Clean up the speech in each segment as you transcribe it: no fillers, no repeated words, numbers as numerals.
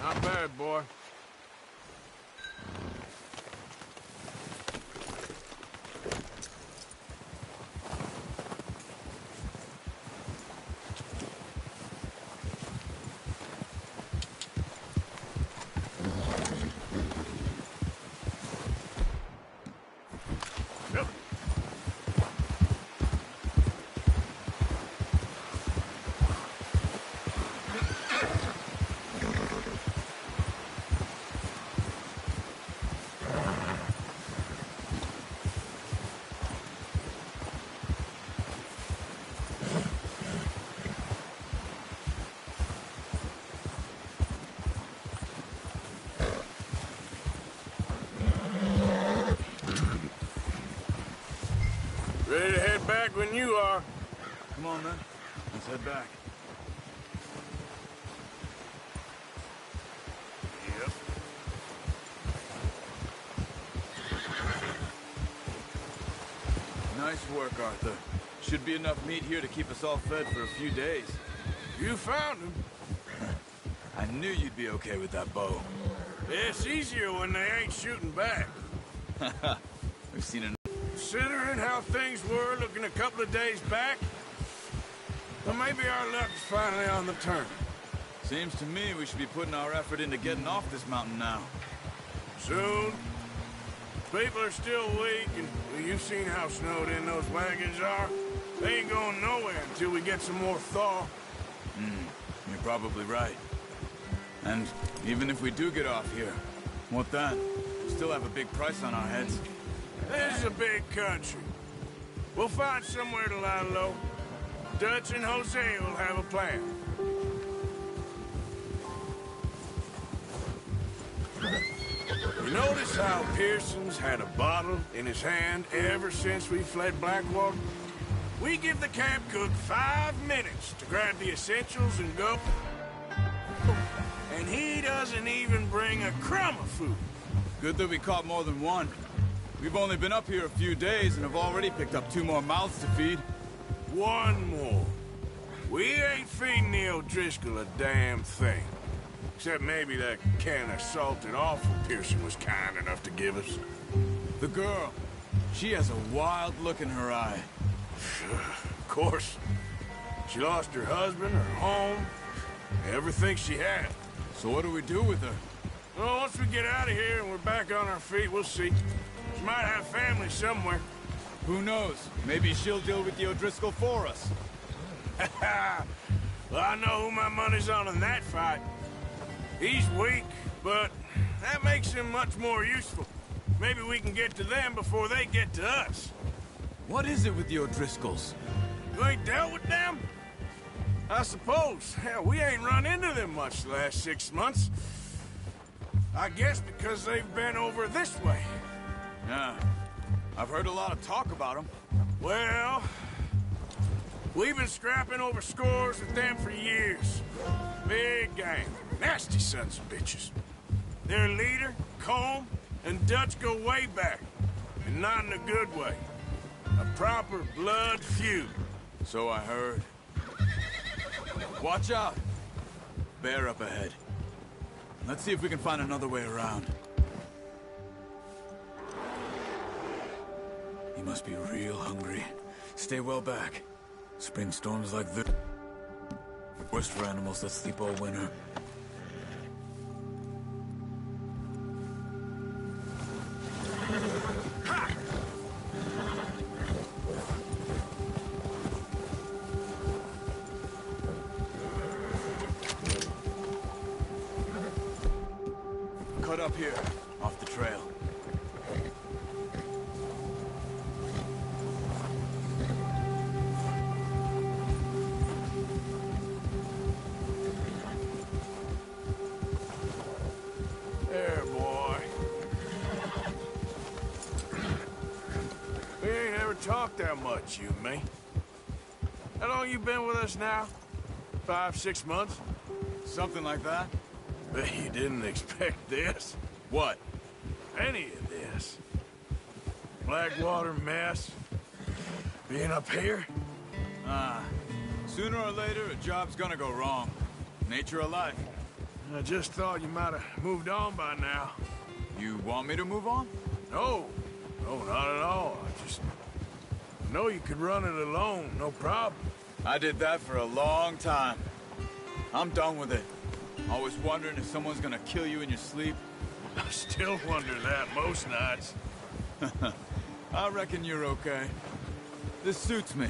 Not bad, boy. Ready to head back when you are. Come on, then. Let's head back. Yep. Nice work, Arthur. Should be enough meat here to keep us all fed for a few days. You found him. I knew you'd be okay with that bow. It's easier when they ain't shooting back. We've seen enough. Considering how things were looking a couple of days back, well, maybe our luck's finally on the turn. Seems to me we should be putting our effort into getting off this mountain now. Soon. People are still weak, and well, you've seen how snowed in those wagons are. They ain't going nowhere until we get some more thaw. You're probably right. And even if we do get off here, what then? We still have a big price on our heads. This is a big country. We'll find somewhere to lie low. Dutch and Hosea will have a plan. You notice how Pearson's had a bottle in his hand ever since we fled Blackwater? We give the camp cook 5 minutes to grab the essentials and go. And he doesn't even bring a crumb of food. Good that we caught more than one. We've only been up here a few days and have already picked up 2 more mouths to feed. 1 more. We ain't feeding the O'Driscoll a damn thing. Except maybe that can of salted offal Pearson was kind enough to give us. The girl. She has a wild look in her eye. Of course. She lost her husband, her home, everything she had. So what do we do with her? Well, once we get out of here and we're back on our feet, we'll see. She might have family somewhere. Who knows? Maybe she'll deal with the O'Driscoll for us. Well, I know who my money's on in that fight. He's weak, but that makes him much more useful. Maybe we can get to them before they get to us. What is it with the O'Driscolls? You ain't dealt with them? I suppose. Hell, we ain't run into them much the last 6 months. I guess because they've been over this way. Yeah. I've heard a lot of talk about them. Well, we've been scrapping over scores with them for years. Big gang. Nasty sons of bitches. Their leader, Colm, and Dutch go way back. And not in a good way. A proper blood feud. So I heard. Watch out! Bear up ahead. Let's see if we can find another way around. He must be real hungry. Stay well back. Spring storms like this. Worst for animals that sleep all winter. Cut up here, off the trail. There, boy. We ain't ever talked that much, you and me. How long you been with us now? 5, 6 months? Something like that? Bet you didn't expect this. What? Any of this. Blackwater mess. Being up here? Sooner or later, a job's gonna go wrong. Nature of life. I just thought you might have moved on by now. You want me to move on? No. No, not at all. I just know you could run it alone, no problem. I did that for a long time. I'm done with it. Always wondering if someone's gonna kill you in your sleep. I still wonder that most nights. I reckon you're okay. This suits me.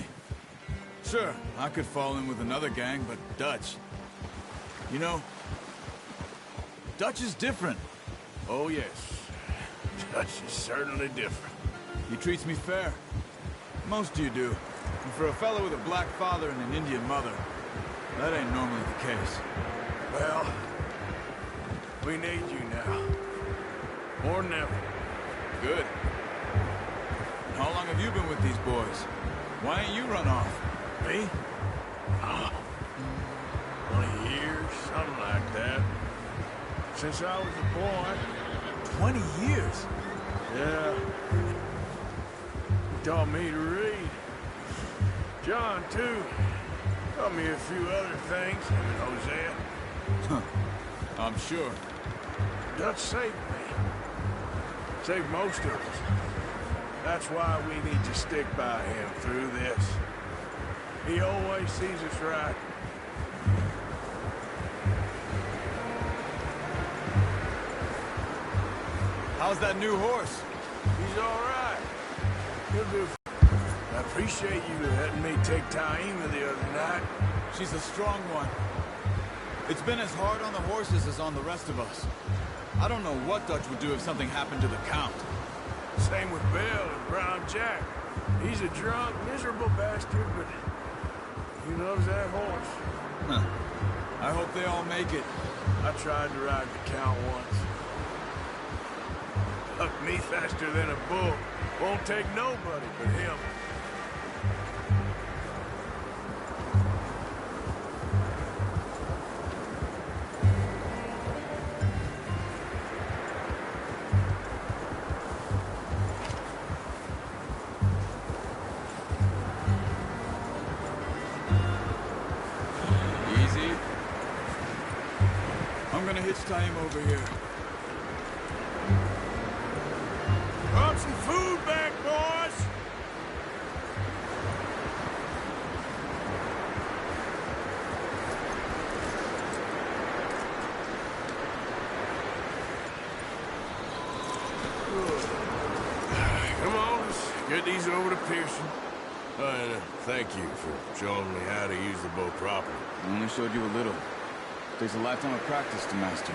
Sure, I could fall in with another gang, but Dutch... You know, Dutch is different. Oh, yes. Dutch is certainly different. He treats me fair. Most of you do. And for a fellow with a black father and an Indian mother, that ain't normally the case. Well, we need you now. More than ever. Good. And how long have you been with these boys? Why ain't you run off? Me? 20 years, something like that. Since I was a boy. 20 years? Yeah. He taught me to read. John, too. Taught me a few other things, him and Hosea. I'm sure. Dutch saved me. Saved most of us. That's why we need to stick by him through this. He always sees us right. How's that new horse? He's all right. He'll do. I appreciate you letting me take Taima the other night. She's a strong one. It's been as hard on the horses as on the rest of us. I don't know what Dutch would do if something happened to the Count. Same with Bill and Brown Jack. He's a drunk, miserable bastard, but he loves that horse. Huh. I hope they all make it. I tried to ride the Count once. Hucked me faster than a bull. Won't take nobody but him. Easy. I'm gonna hitch Taima over here. Brought some food back, boys! Come on, let's get these over to Pearson. And thank you for showing me how to use the bow properly. I only showed you a little. Takes a lifetime of practice to master.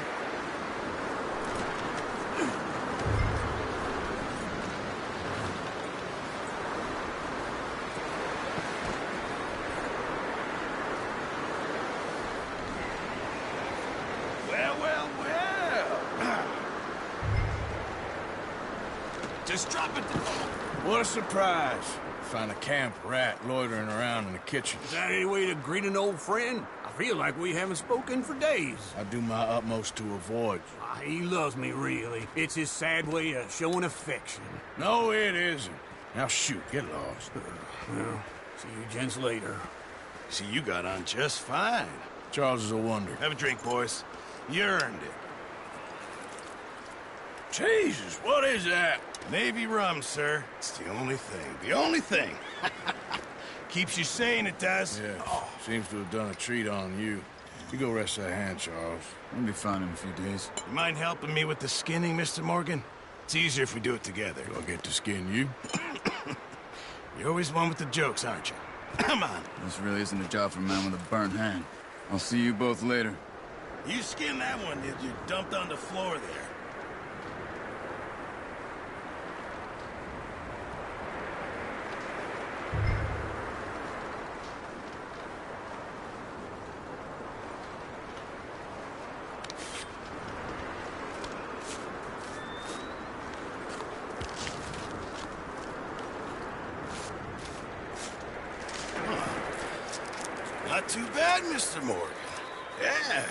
Well, well, well. Just drop it. What a surprise. Find a camp rat loitering around in the kitchen. Is that any way to greet an old friend? I feel like we haven't spoken for days. I do my utmost to avoid. He loves me, really. It's his sad way of showing affection. No, it isn't. Now shoot, get lost. Well, see you gents later. See, you got on just fine. Charles is a wonder. Have a drink, boys. You earned it. Jesus, what is that? Navy rum, sir. It's the only thing. The only thing. Keeps you sane, it does. Yeah, seems to have done a treat on you. You go rest that hand, Charles. I'll be fine in a few days. You mind helping me with the skinning, Mr. Morgan? It's easier if we do it together. Do I get to skin you? You're always one with the jokes, aren't you? Come on. This really isn't a job for a man with a burnt hand. I'll see you both later. You skinned that one, did you? Dumped on the floor there. Not too bad, Mr. Morgan. Yeah.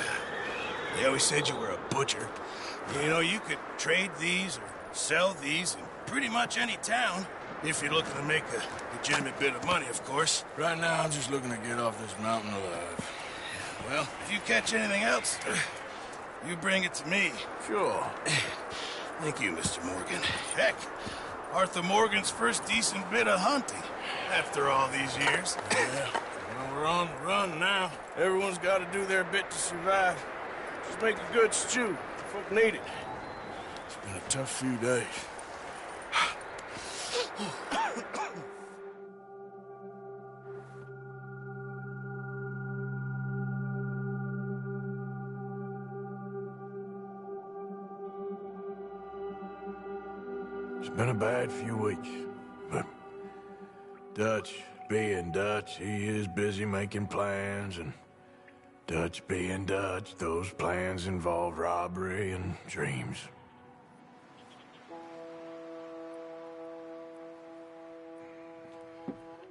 They always said you were a butcher. You know, you could trade these or sell these in pretty much any town. If you're looking to make a legitimate bit of money, of course. Right now, I'm just looking to get off this mountain alive. Well, if you catch anything else, you bring it to me. Sure. Thank you, Mr. Morgan. Heck, Arthur Morgan's first decent bit of hunting after all these years. Yeah, well, we're on the run now. Everyone's got to do their bit to survive. Just make a good stew. Folk need it. It's been a tough few days. It's been a bad few weeks, but Dutch being Dutch, he is busy making plans, and Dutch being Dutch, those plans involve robbery and dreams.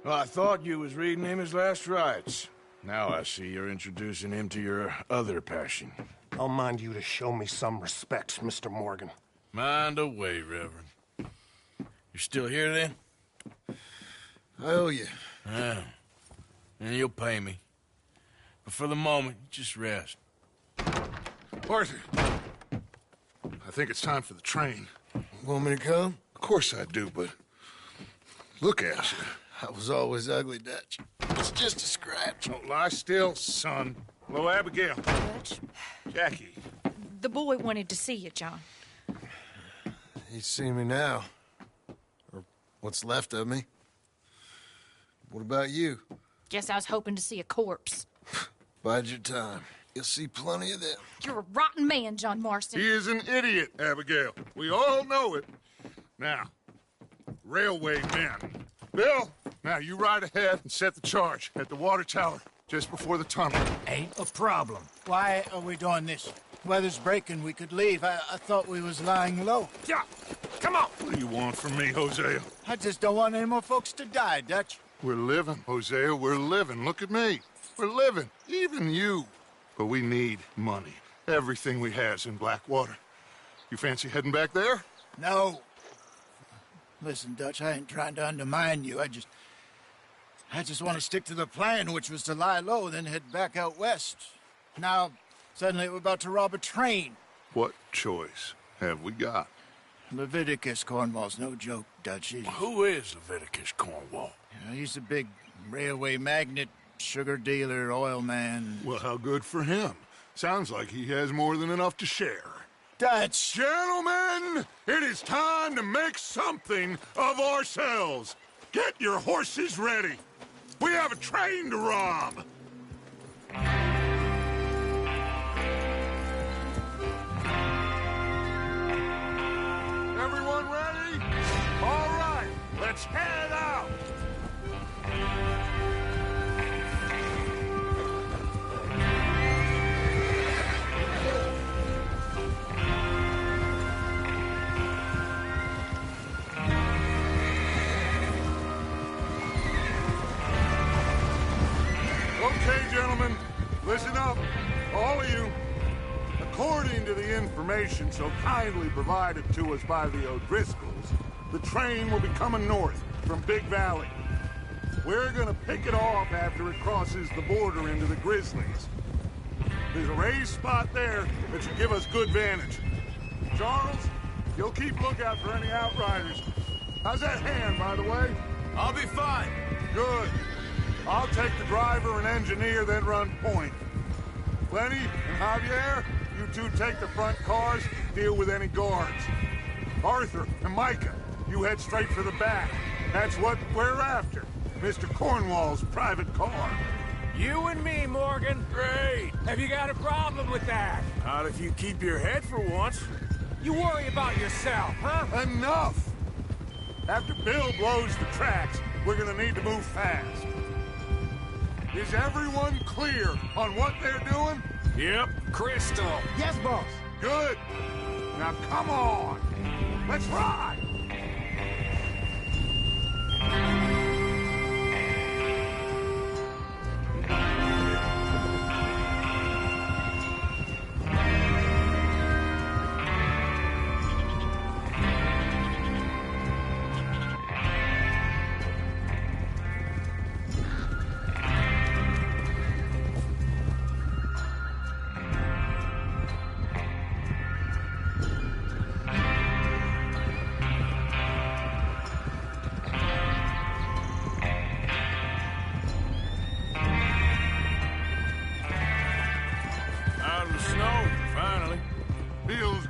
Well, I thought you was reading him his last rites. Now I see you're introducing him to your other passion. I'll mind you to show me some respect, Mr. Morgan. Mind away, Reverend. You still here, then? I owe you. Yeah. And you'll pay me. But for the moment, just rest. Arthur, I think it's time for the train. Want me to come? Of course I do, but look at you. I was always ugly, Dutch. It's just a scratch. Don't lie still, son. Hello, Abigail. Dutch, Jackie. the boy wanted to see you, John. He's seen me now. Or what's left of me. What about you? Guess I was hoping to see a corpse. Bide your time. You'll see plenty of them. You're a rotten man, John Marston. He is an idiot, Abigail. We all know it. Now, railway men. Bill, now you ride ahead and set the charge at the water tower just before the tunnel. Ain't a problem. Why are we doing this? Weather's breaking. We could leave. I thought we was lying low. Yeah, come on. What do you want from me, Hosea? I just don't want any more folks to die, Dutch. We're living, Hosea. We're living. Look at me. We're living. Even you. But we need money. Everything we has in Blackwater. You fancy heading back there? No. Listen, Dutch, I ain't trying to undermine you. I just want to stick to the plan, which was to lie low, then head back out west. Now, suddenly we're about to rob a train. What choice have we got? Leviticus Cornwall's no joke, Dutch. Who is Leviticus Cornwall? He's a big railway magnate, sugar dealer, oil man. Well, how good for him. Sounds like he has more than enough to share. Dutch! Gentlemen, it is time to make something of ourselves. Get your horses ready. We have a train to rob. Everyone ready? All right, let's head out. Okay, gentlemen, listen up, all of you. According to the information so kindly provided to us by the O'Driscolls, the train will be coming north from Big Valley. We're gonna pick it off after it crosses the border into the Grizzlies. There's a raised spot there that should give us good vantage. Charles, you'll keep lookout for any outriders. How's that hand, by the way? I'll be fine. Good. I'll take the driver and engineer, then run point. Lenny and Javier, you two take the front cars, deal with any guards. Arthur and Micah, you head straight for the back. That's what we're after. Mr. Cornwall's private car. You and me, Morgan. Great. Have you got a problem with that? Not if you keep your head for once. You worry about yourself, huh? Enough! After Bill blows the tracks, we're gonna need to move fast. Is everyone clear on what they're doing? Yep. Crystal. Yes, boss. Good. Now come on. Let's ride.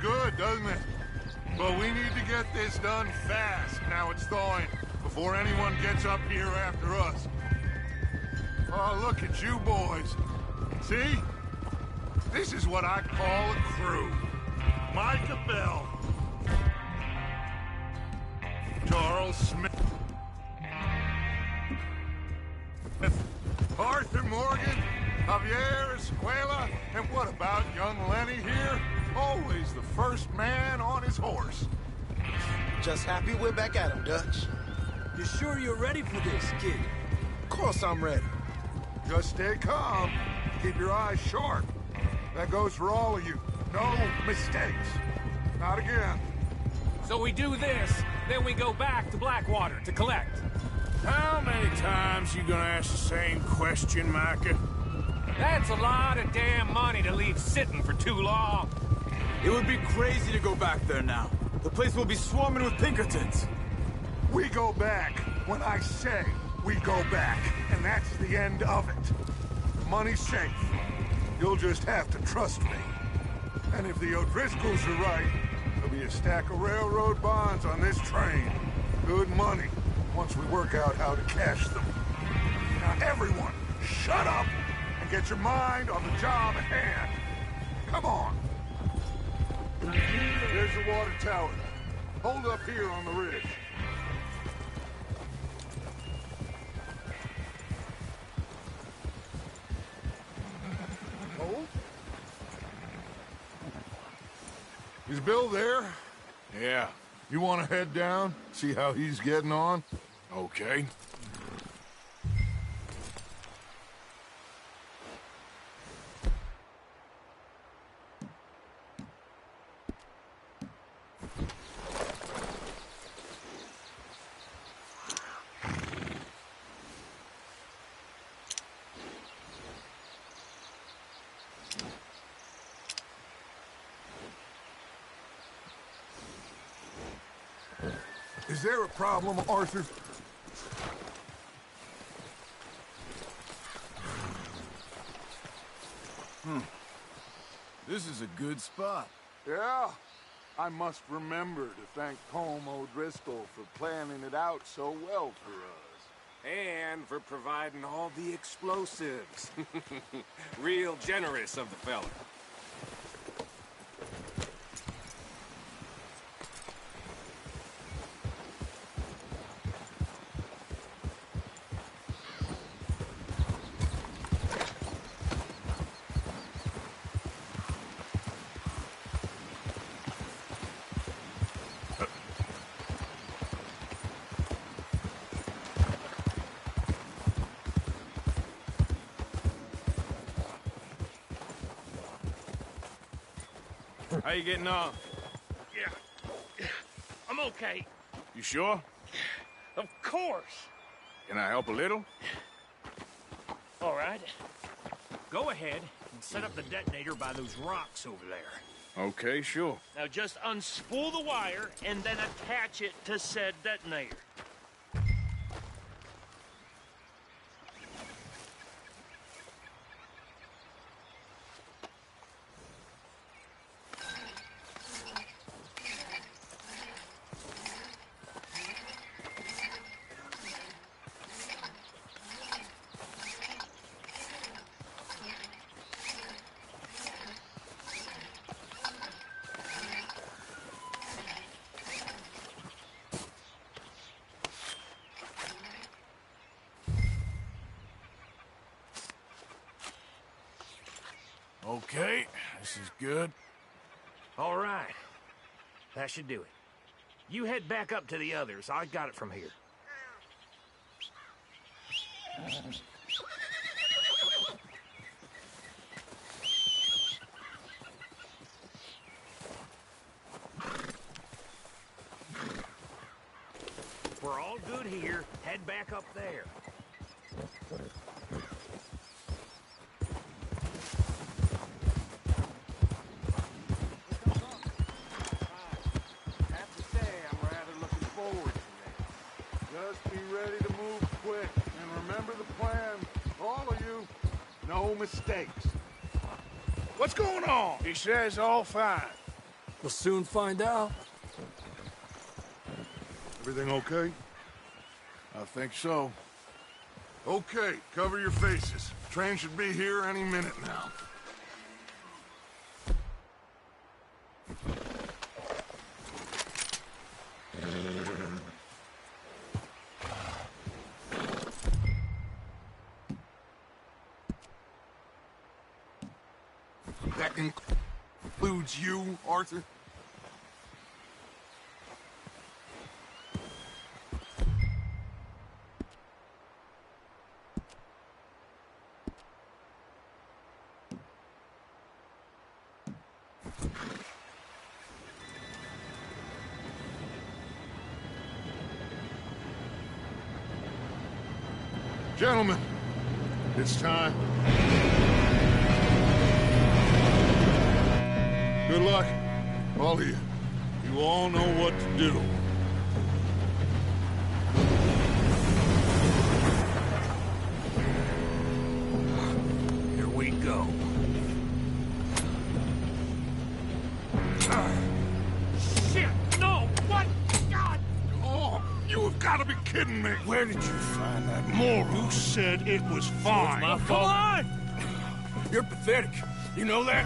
good, doesn't it? But we need to get this done fast, now it's thawing, before anyone gets up here after us. Oh, look at you boys. See? This is what I call a crew. Micah Bell, Charles Smith, Arthur Morgan, Javier Escuela, and what about young Lenny here? Always the first man on his horse. Just happy we're back at him, Dutch. You sure you're ready for this, kid? Of course I'm ready. Just stay calm. Keep your eyes sharp. That goes for all of you. No mistakes. Not again. So we do this, then we go back to Blackwater to collect. How many times you gonna ask the same question, Micah? That's a lot of damn money to leave sitting for too long. It would be crazy to go back there now. The place will be swarming with Pinkertons. We go back when I say we go back, and that's the end of it. The money's safe. You'll just have to trust me. And if the O'Driscolls are right, there'll be a stack of railroad bonds on this train. Good money, once we work out how to cash them. Now everyone, shut up and get your mind on the job at hand. Come on. There's the water tower. Hold up here on the ridge. Hold. Is Bill there? Yeah. You want to head down, see how he's getting on? Okay. Is there a problem, Arthur? This is a good spot. Yeah. I must remember to thank Colm O'Driscoll for planning it out so well for us. And for providing all the explosives. Real generous of the fella. How you getting on? Yeah. I'm okay. You sure? Of course. Can I help a little? All right. Go ahead and set up the detonator by those rocks over there. Okay, sure. Now just unspool the wire and then attach it to said detonator. Okay, this is good. All right. That should do it. You head back up to the others. I got it from here. We're all good here. Head back up there. Just be ready to move quick, and remember the plan. All of you, no mistakes. What's going on? He says all fine. We'll soon find out. Everything okay? I think so. Okay, cover your faces. Train should be here any minute now. That includes you, Arthur? Gentlemen, it's time. Good luck, all of you. You all know what to do. Here we go. Shit! No! What? God! Oh, you have got to be kidding me. Where did you find that moron? Who said it was fine? My fault. Come on! You're pathetic. You know that?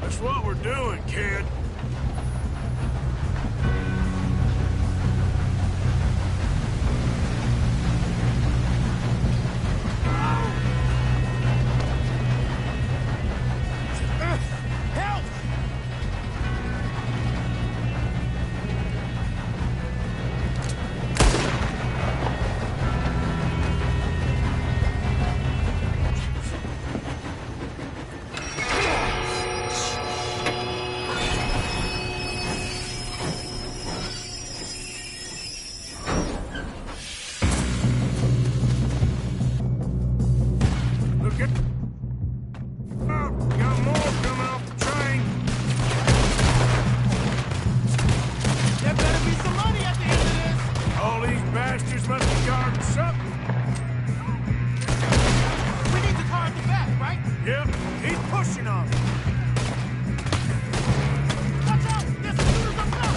That's what we're doing, kid. bastards must be guarding something. We need the car at the back, right? Yep, he's pushing on me. Watch out! There's some shooters up top!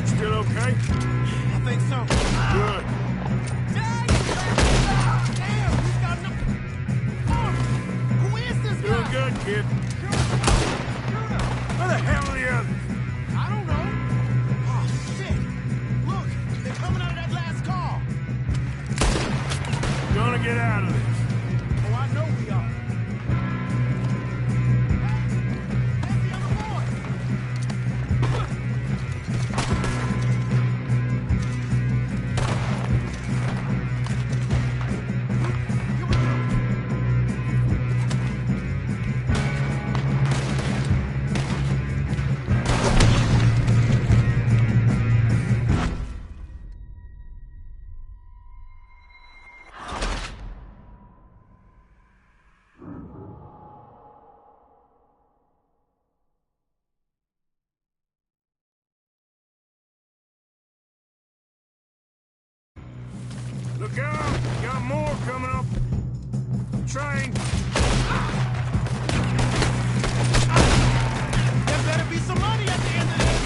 Still okay? I think so. Good. Damn, he's got no... Oh, who is this Doing guy? good, kid. Where the hell are the others? I don't know. Oh, shit. Look, they're coming out of that last car. Gonna get out of this. Oh, I know we are. There's the other boy. Here we go. Look out! Got more coming up. Train. There better be some money at the end of this.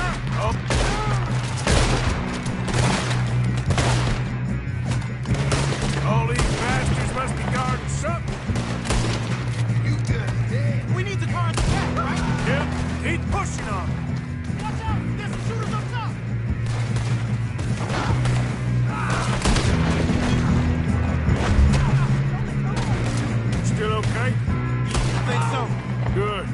All these bastards must be guarding something. You good? We need the car at the back, right? Yep, he's pushing on me. Watch out! There's some shooters up top! Still okay? I think so. Good.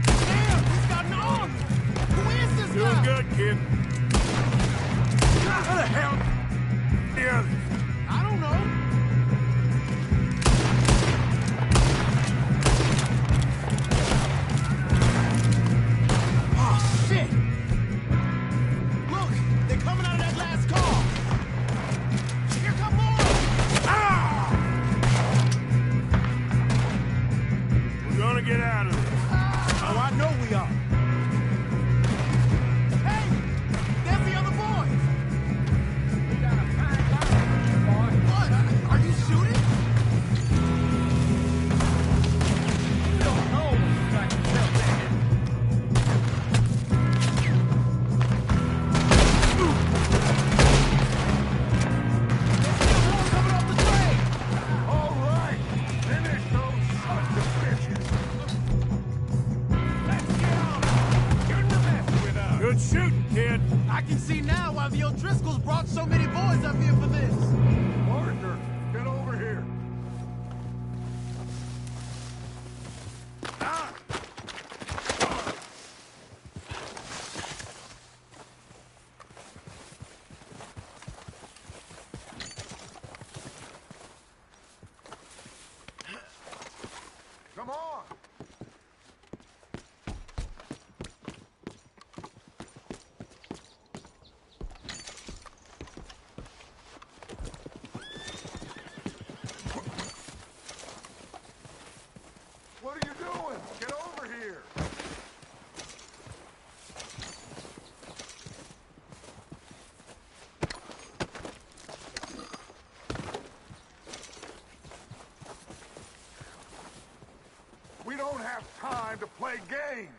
Damn, he's got an arm! Who is this Doing guy? good, kid. Where the hell are the others? I don't know. Oh, shit! Look, they're coming out of that last car! Here come more! We're gonna get out of this. Oh, I know we are. Hey! There's the other boys! We got a fine line, boy. What? Are you shooting? You don't know what you got yourself in. There's more coming off the train! All right, finish those sons of bitches. Let's get on. You're the best with us. Good shooting, kid. I can see now why the O'Driscolls brought so many boys up here for this. Partner, get over here. Come on. What are you doing? Get over here. We don't have time to play games.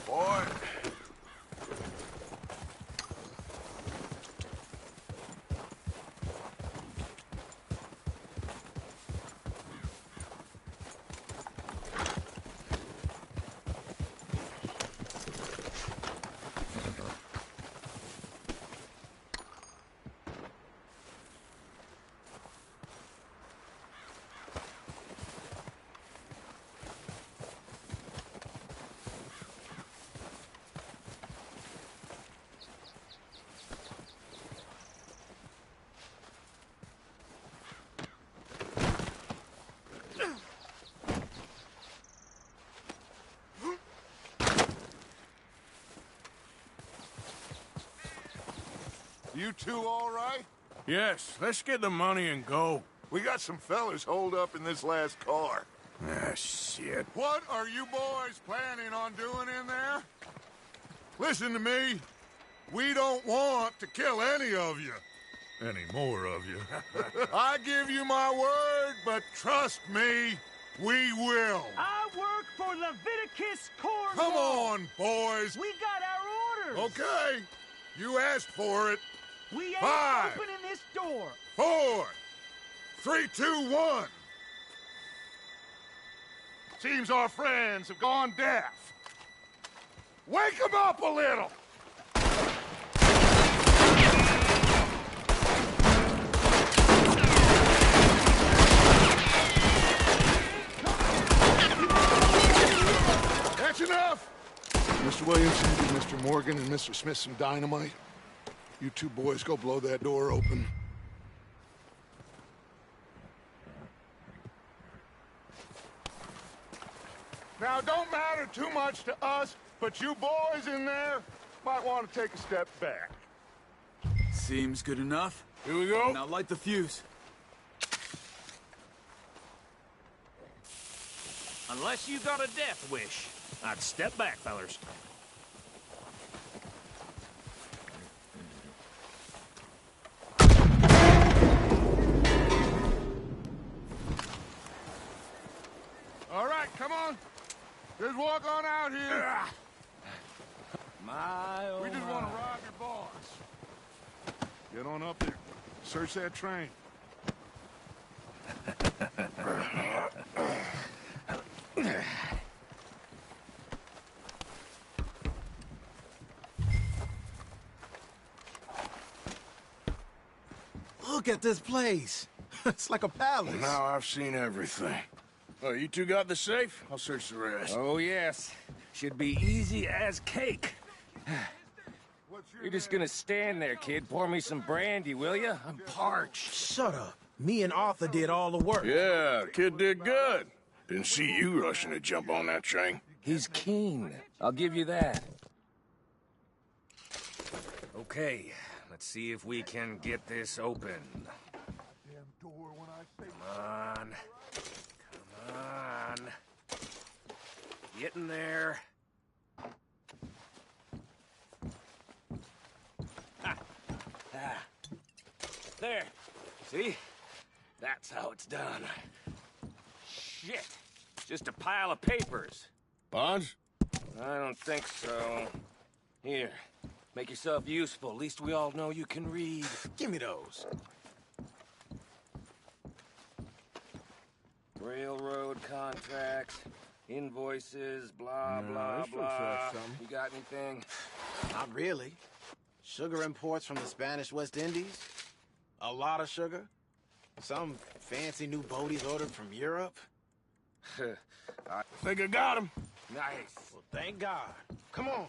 Boy. You two all right? Yes, let's get the money and go. We got some fellas holed up in this last car. Ah, shit. What are you boys planning on doing in there? Listen to me. We don't want to kill any of you. Any more of you. I give you my word, but trust me, we will. I work for Leviticus Corps. Come on, boys. We got our orders. Okay. You asked for it. We ain't 5, opening this door. 4, 3, 2, 1. Seems our friends have gone deaf. Wake them up a little. That's enough. Mr. Williamson, give Mr. Morgan and Mr. Smith some dynamite. You two boys go blow that door open. Now, don't matter too much to us, but you boys in there might want to take a step back. Seems good enough. Here we go. Now light the fuse. Unless you got a death wish, I'd step back, fellers. All right, come on. Just walk on out here. We just want to rob your boss. Get on up there. Search that train. Look at this place. It's like a palace. Now I've seen everything. Oh, you two got the safe? I'll search the rest. Oh, yes. Should be easy as cake. You're just gonna stand there, kid. Pour me some brandy, will you? I'm parched. Shut up. Me and Arthur did all the work. Yeah, the kid did good. Didn't see you rushing to jump on that train. He's keen. I'll give you that. Okay, let's see if we can get this open. Come on. Come on. Get in there. There. See? That's how it's done. Shit. Just a pile of papers. Bonds? I don't think so. Here. Make yourself useful. At least we all know you can read. Give me those. Railroad contracts, invoices, blah, blah, blah. You got anything? Not really. Sugar imports from the Spanish West Indies. A lot of sugar. Some fancy new boaties ordered from Europe. I think I got him. Nice. Well, thank God. Come on.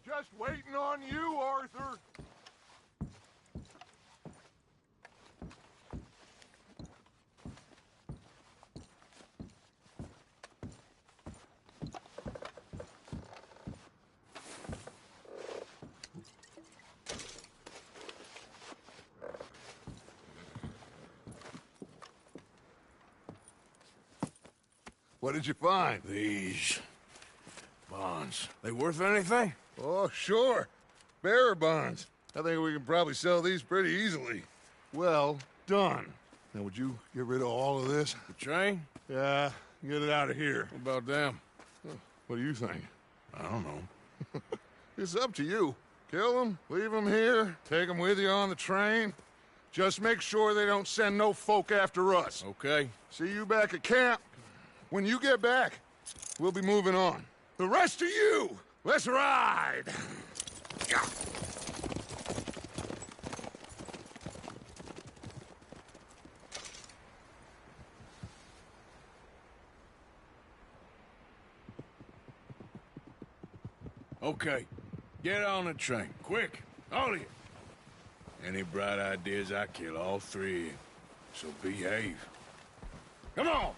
Just waiting on you, Arthur. What did you find? These bonds. They worth anything? Oh, sure. Bearer bonds. I think we can probably sell these pretty easily. Well done. Now, would you get rid of all of this? The train? Yeah, get it out of here. What about them? What do you think? I don't know. It's up to you. Kill them, leave them here, take them with you on the train. Just make sure they don't send no folk after us. Okay. See you back at camp. When you get back, we'll be moving on. The rest of you, let's ride! Okay. Get on the train, quick, all of you. Any bright ideas, I kill all three of you. So behave. Come on,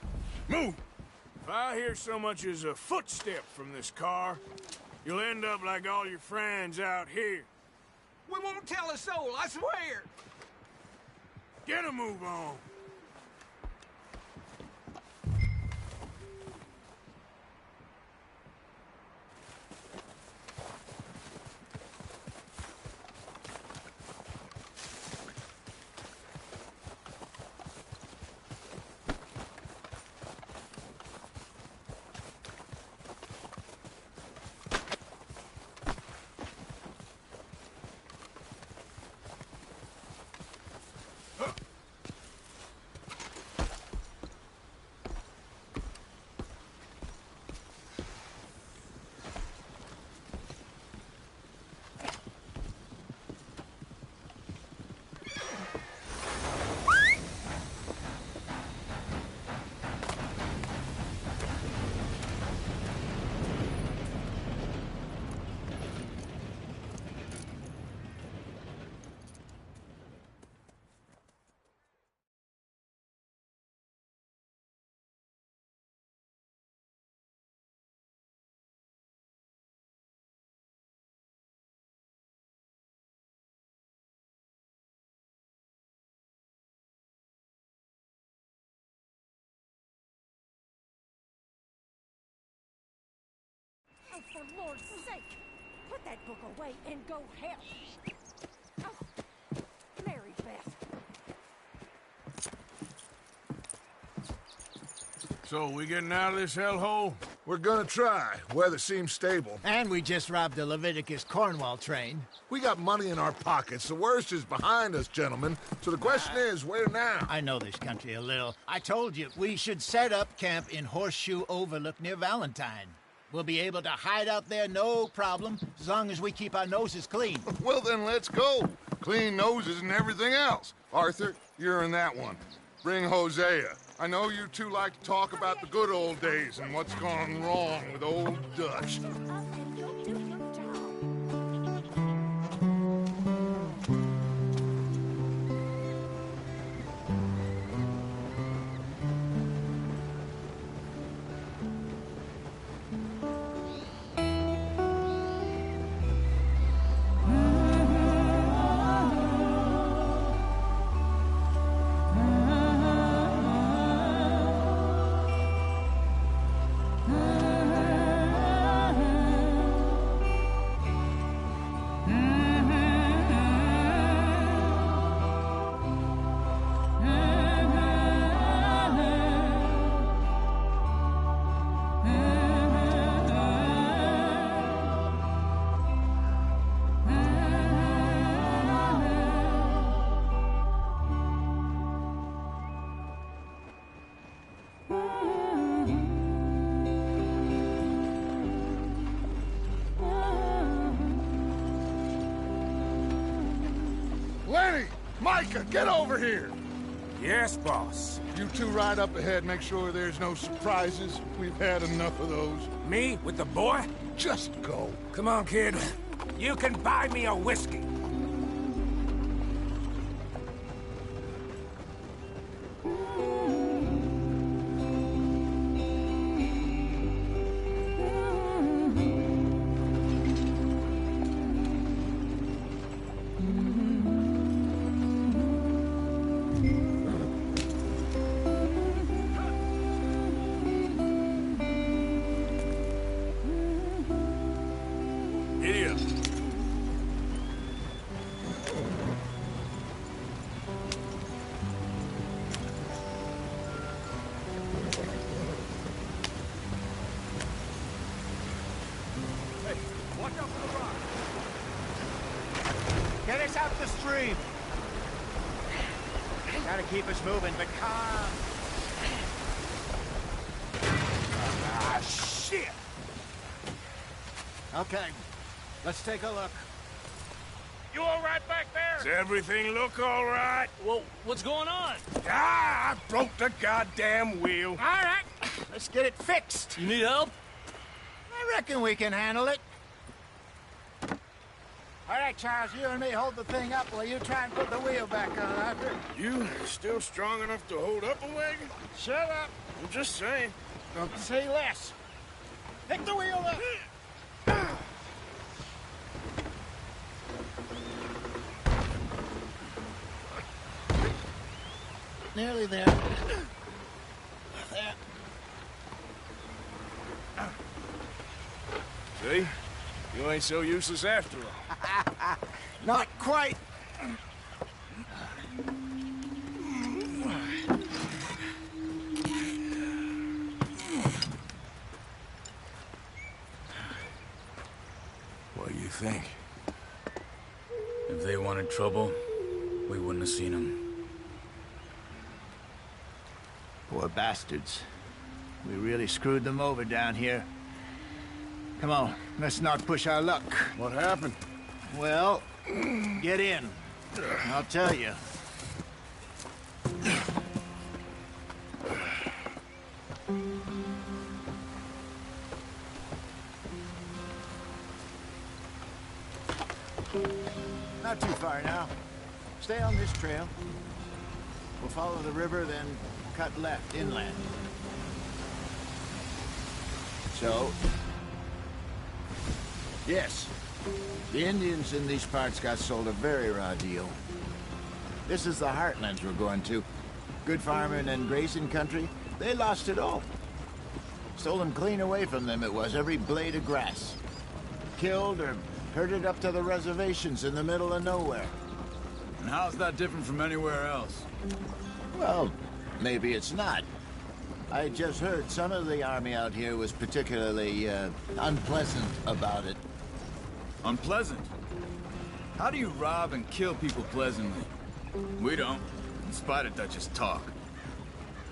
move! If I hear so much as a footstep from this car, you'll end up like all your friends out here. We won't tell a soul, I swear! Get a move on. Oh, for Lord's sake, put that book away and go help. Oh, Mary Beth. So, we getting out of this hellhole? We're gonna try. Weather seems stable. And we just robbed a Leviticus Cornwall train. We got money in our pockets. The worst is behind us, gentlemen. So the question is, where now? I know this country a little. I told you, we should set up camp in Horseshoe Overlook near Valentine. We'll be able to hide out there, no problem, as long as we keep our noses clean. Well, then let's go. Clean noses and everything else. Arthur, you're in that one. Bring Hosea. I know you two like to talk about the good old days and what's gone wrong with old Dutch. Lenny! Micah, get over here! Yes, boss. You two ride up ahead, make sure there's no surprises. We've had enough of those. Me with the boy? Just go. Come on, kid. You can buy me a whiskey. Idiot. Hey, watch out for the rock. Get us out the stream. Gotta keep us moving, but calm. Ah, shit! Okay, let's take a look. You all right back there? Does everything look all right? Well, what's going on? Ah, I broke the goddamn wheel. All right, let's get it fixed. You need help? I reckon we can handle it. All right, Charles, you and me hold the thing up while you try and put the wheel back on, Arthur. You still strong enough to hold up a wagon? Shut up. I'm just saying. Don't say less. Pick the wheel up. Nearly there. There. See? You ain't so useless after all. Not quite. What do you think? If they wanted trouble, we wouldn't have seen them. Poor bastards. We really screwed them over down here. Come on, let's not push our luck. What happened? Well, get in. I'll tell you. Not too far now. Stay on this trail. We'll follow the river, then cut left inland. So, yes, the Indians in these parts got sold a very raw deal. This is the heartlands we're going to. Good farming and grazing country, they lost it all. Stolen clean away from them it was, every blade of grass. Killed or herded up to the reservations in the middle of nowhere. And how's that different from anywhere else? Well, maybe it's not. I just heard some of the army out here was particularly, unpleasant about it. Unpleasant? How do you rob and kill people pleasantly? We don't, in spite of Dutch's talk.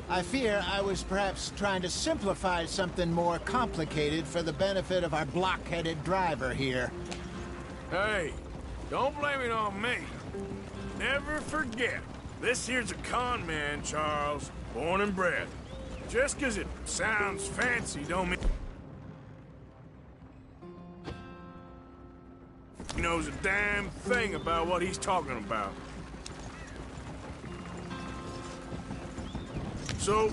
I fear I was perhaps trying to simplify something more complicated for the benefit of our block-headed driver here. Hey, don't blame it on me. Never forget, this here's a con man, Charles, born and bred. Just 'cause it sounds fancy don't mean he knows a damn thing about what he's talking about. So,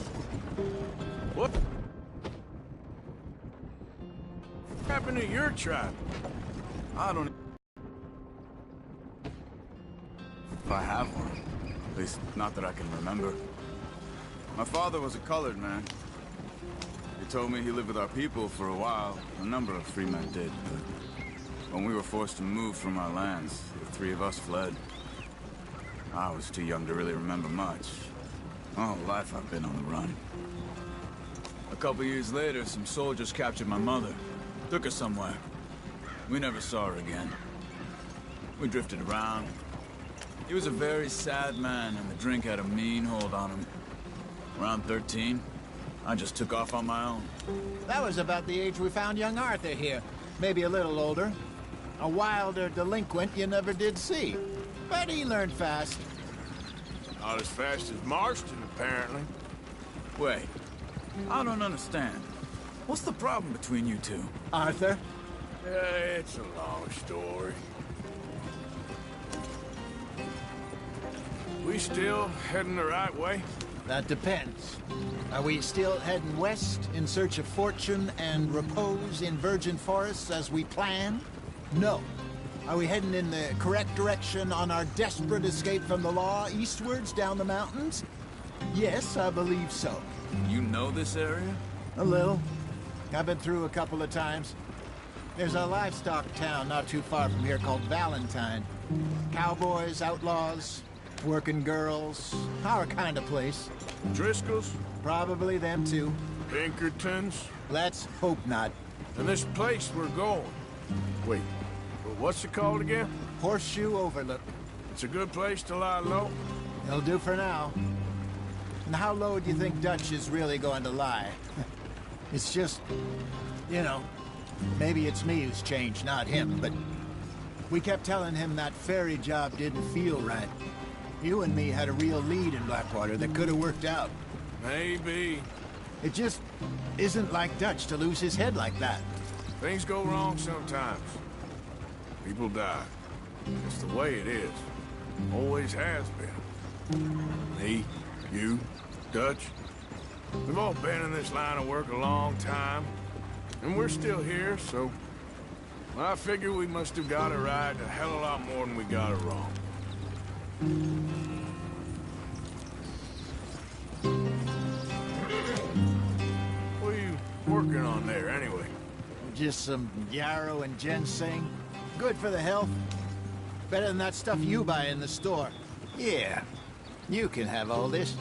what happened to your tribe? I don't... If I have one. At least, not that I can remember. My father was a colored man. He told me he lived with our people for a while. A number of free men did, but when we were forced to move from our lands, the three of us fled. I was too young to really remember much. My whole life I've been on the run. A couple years later, some soldiers captured my mother. Took her somewhere. We never saw her again. We drifted around. He was a very sad man, and the drink had a mean hold on him. Around 13, I just took off on my own. That was about the age we found young Arthur here. Maybe a little older. A wilder delinquent you never did see. But he learned fast. Not as fast as Marston, apparently. Wait, I don't understand. What's the problem between you two? Arthur? It's a long story. We still heading the right way? That depends. Are we still heading west in search of fortune and repose in virgin forests as we planned? No. Are we heading in the correct direction on our desperate escape from the law eastwards down the mountains? Yes, I believe so. You know this area? A little. I've been through a couple of times. There's a livestock town not too far from here called Valentine. Cowboys, outlaws, working girls, our kind of place. Driscolls? Probably them too. Pinkertons? Let's hope not. And this place we're going. Wait, what's it called again? Horseshoe Overlook. It's a good place to lie low? It'll do for now. And how low do you think Dutch is really going to lie? It's just, you know, maybe it's me who's changed, not him, but we kept telling him that ferry job didn't feel right. You and me had a real lead in Blackwater that could have worked out. Maybe. It just isn't like Dutch to lose his head like that. Things go wrong sometimes. People die. It's the way it is. Always has been. Me, you, Dutch. We've all been in this line of work a long time. And we're still here, so... I figure we must have got it right a hell of a lot more than we got it wrong. What are you working on there, anyway? Just some yarrow and ginseng. Good for the health. Better than that stuff you buy in the store. Yeah, you can have all this.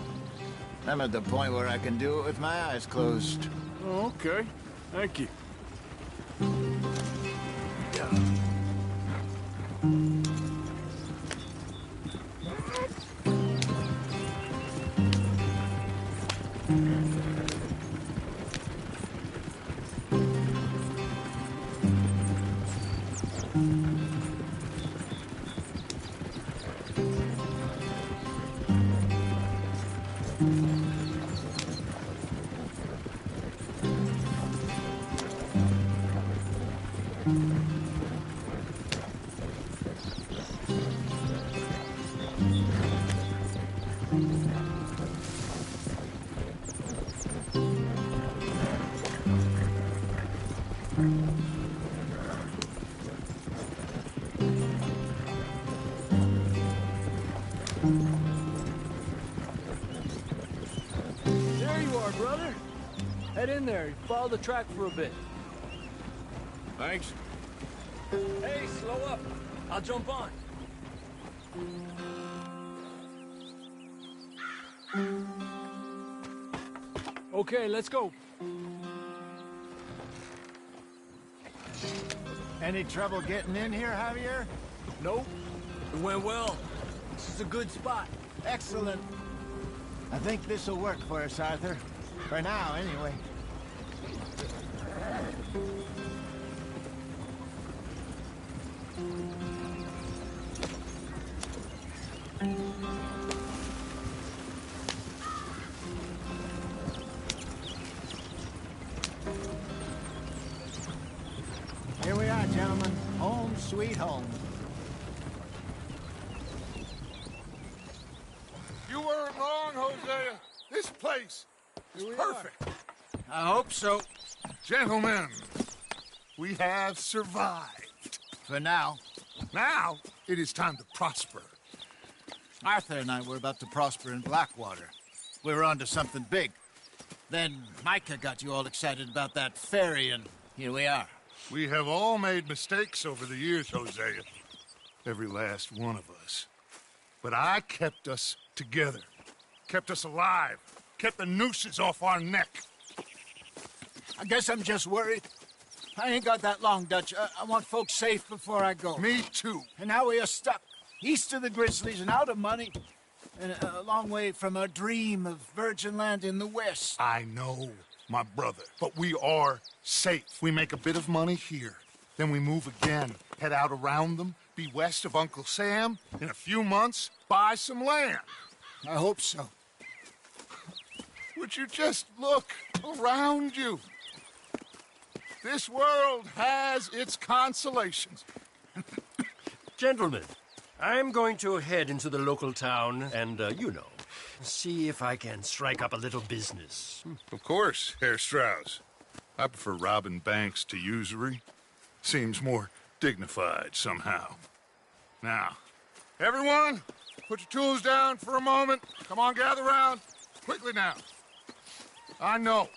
I'm at the point where I can do it with my eyes closed. Oh, okay. Thank you. There you are, brother. Head in there. Follow the track for a bit. Thanks. Hey, slow up. I'll jump on. Okay, let's go. Any trouble getting in here, Javier? Nope. It went well. This is a good spot. Excellent. I think this'll work for us, Arthur. For now, anyway. Here we are, gentlemen. Home sweet home. You weren't wrong, Hosea. This place is perfect. I hope so. Gentlemen, we have survived. For now. Now, it is time to prosper. Arthur and I were about to prosper in Blackwater. We were onto something big. Then Micah got you all excited about that ferry, and here we are. We have all made mistakes over the years, Hosea. Every last one of us. But I kept us together. Kept us alive. Kept the nooses off our neck. I guess I'm just worried. I ain't got that long, Dutch. I want folks safe before I go. Me too. And now we are stuck. East of the Grizzlies and out of money. And a long way from our dream of virgin land in the west. I know, my brother. But we are safe. We make a bit of money here. Then we move again. Head out around them. Be west of Uncle Sam. In a few months, buy some land. I hope so. Would you just look around you? This world has its consolations. Gentlemen, I'm going to head into the local town and, see if I can strike up a little business. Of course, Herr Strauss. I prefer robbing banks to usury. Seems more dignified somehow. Now, everyone, put your tools down for a moment. Come on, gather round. Quickly now. I know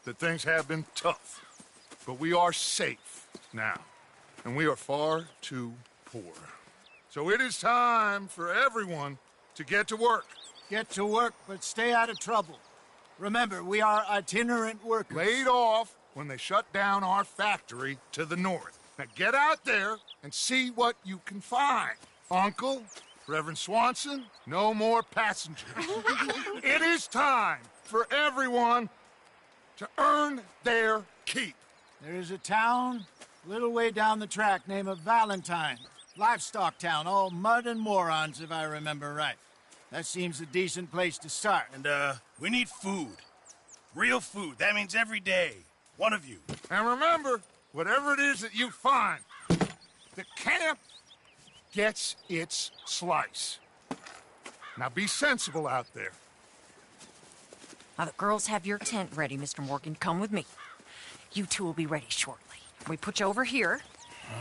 that things have been tough, but we are safe now, and we are far too poor. So it is time for everyone to get to work. Get to work, but stay out of trouble. Remember, we are itinerant workers. Laid off when they shut down our factory to the north. Now get out there and see what you can find. Uncle, Reverend Swanson, no more passengers. It is time for everyone to earn their keep. There is a town a little way down the track named Valentine. Livestock town, all mud and morons, if I remember right. That seems a decent place to start. And, we need food. Real food. That means every day. One of you. And remember, whatever it is that you find, the camp gets its slice. Now be sensible out there. Now the girls have your tent ready, Mr. Morgan. Come with me. You two will be ready shortly. We put you over here.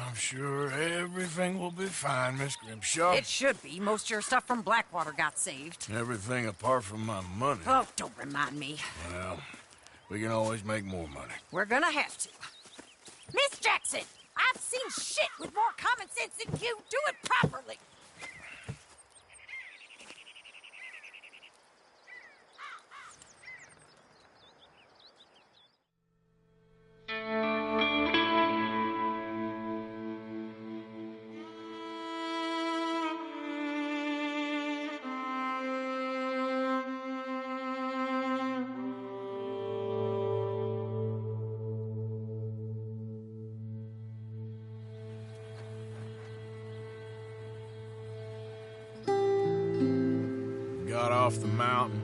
I'm sure everything will be fine, Miss Grimshaw. It should be. Most of your stuff from Blackwater got saved. Everything apart from my money. Oh, don't remind me. Well, we can always make more money. We're gonna have to. Miss Jackson, I've seen shit with more common sense than you. Do it properly. Got off the mountain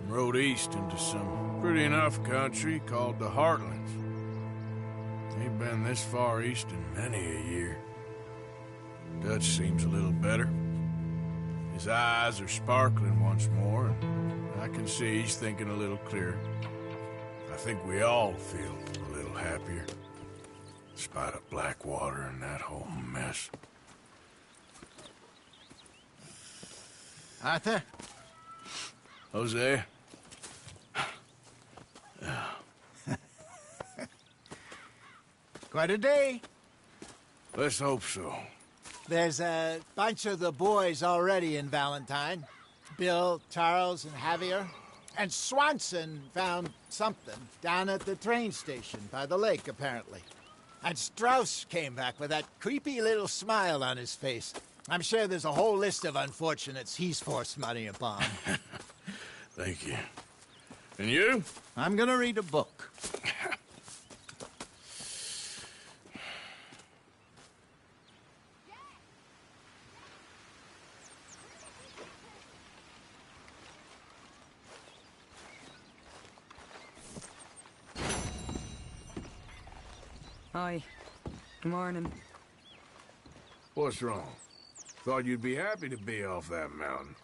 and rode east into some pretty enough country called the Heartlands. Ain't been this far east in many a year. Dutch seems a little better. His eyes are sparkling once more, and I can see he's thinking a little clearer. I think we all feel a little happier, in spite of Blackwater and that whole mess. Arthur? Hosea? Quite a day. Let's hope so. There's a bunch of the boys already in Valentine. Bill, Charles, and Javier. And Swanson found something down at the train station by the lake, apparently. And Strauss came back with that creepy little smile on his face. I'm sure there's a whole list of unfortunates he's forced money upon. Thank you. And you? I'm gonna read a book. Hi. Good morning. What's wrong? Thought you'd be happy to be off that mountain.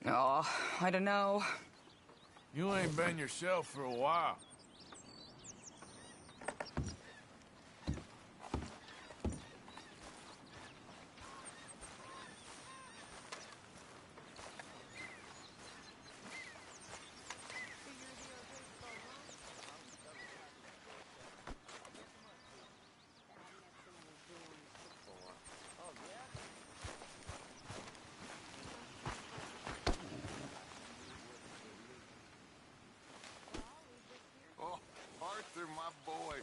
Oh, I don't know. You ain't been yourself for a while. My boy.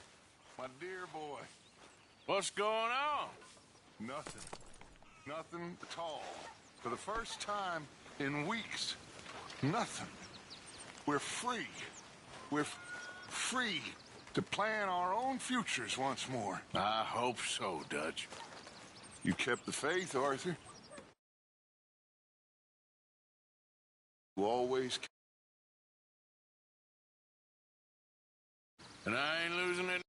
My dear boy. What's going on? Nothing. Nothing at all. For the first time in weeks. Nothing. We're free. We're free to plan our own futures once more. I hope so, Dutch. You kept the faith, Arthur. You always kept. And I ain't losing it.